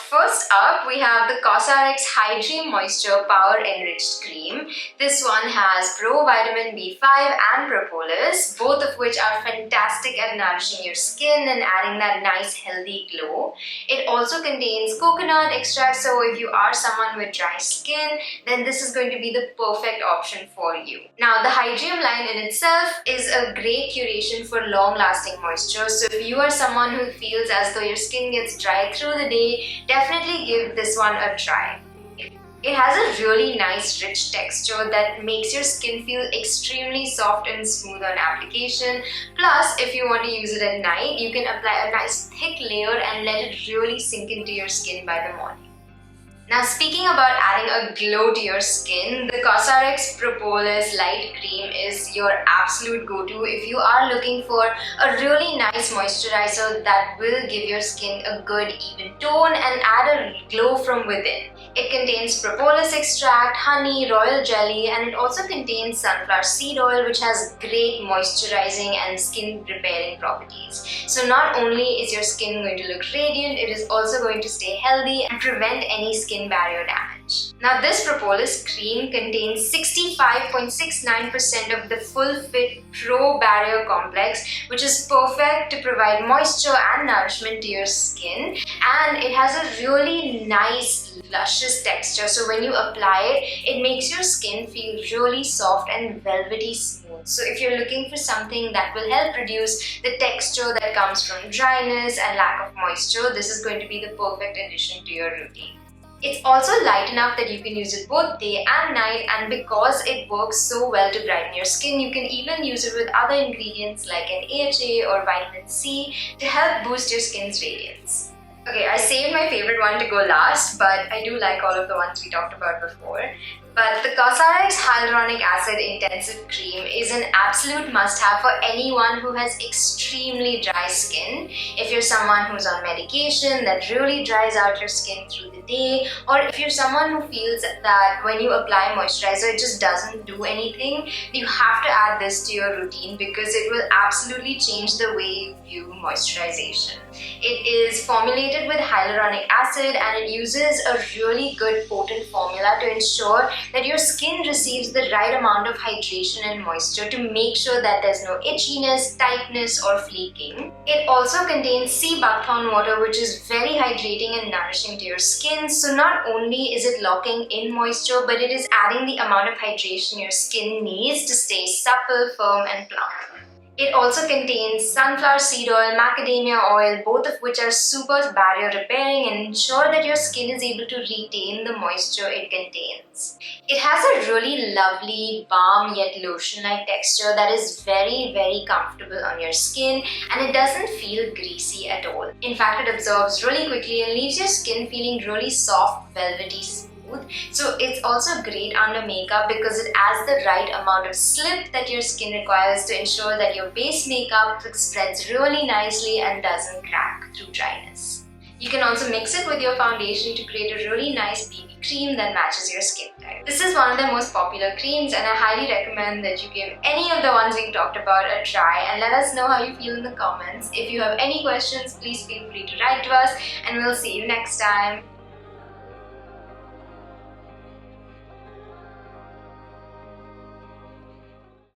first up, we have the Cosrx Hydrating Moisture Power Enriched Cream. This one has Pro Vitamin B5 and Propolis, both of which are fantastic at nourishing your skin and adding that nice healthy glow. It also contains coconut extract, so if you are someone with dry skin, then this is going to be the perfect option for you. Now, the Hydrating line in itself is a great curation for long-lasting moisture. So if you are someone who feels as though your skin gets dry through the day, definitely give this one a try. It has a really nice rich texture that makes your skin feel extremely soft and smooth on application. Plus, if you want to use it at night, you can apply a nice thick layer and let it really sink into your skin by the morning. Now, speaking about adding a glow to your skin, the Cosrx Propolis Light Cream is your absolute go-to if you are looking for a really nice moisturizer that will give your skin a good even tone and add a glow from within. It contains propolis extract, honey, royal jelly, and it also contains sunflower seed oil, which has great moisturizing and skin repairing properties. So not only is your skin going to look radiant, it is also going to stay healthy and prevent any skin barrier damage. Now, this propolis cream contains 65.69% of the Full Fit Pro Barrier Complex, which is perfect to provide moisture and nourishment to your skin, and it has a really nice luscious texture. So when you apply it, it makes your skin feel really soft and velvety smooth. So if you're looking for something that will help reduce the texture that comes from dryness and lack of moisture, this is going to be the perfect addition to your routine. It's also light enough that you can use it both day and night, and because it works so well to brighten your skin, you can even use it with other ingredients like an AHA or vitamin C to help boost your skin's radiance. Okay, I saved my favorite one to go last, but I do like all of the ones we talked about before. But the Cosrx Hyaluronic Acid Intensive Cream is an absolute must-have for anyone who has extremely dry skin. If you're someone who's on medication that really dries out your skin through the day, or if you're someone who feels that when you apply moisturizer it just doesn't do anything, you have to add this to your routine because it will absolutely change the way you view moisturization. It is formulated with hyaluronic acid and it uses a really good potent formula to ensure that your skin receives the right amount of hydration and moisture to make sure that there's no itchiness, tightness, or flaking. It also contains sea buckthorn water, which is very hydrating and nourishing to your skin. So not only is it locking in moisture, but it is adding the amount of hydration your skin needs to stay supple, firm, and plump. It also contains sunflower seed oil, macadamia oil, both of which are super barrier repairing and ensure that your skin is able to retain the moisture it contains. It has a really lovely balm yet lotion-like texture that is very, very comfortable on your skin, and it doesn't feel greasy at all. In fact, it absorbs really quickly and leaves your skin feeling really soft, velvety, smooth. So it's also great under makeup because it adds the right amount of slip that your skin requires to ensure that your base makeup spreads really nicely and doesn't crack through dryness. You can also mix it with your foundation to create a really nice BB cream that matches your skin type. This is one of the most popular creams and I highly recommend that you give any of the ones we talked about a try and let us know how you feel in the comments. If you have any questions, please feel free to write to us and we'll see you next time.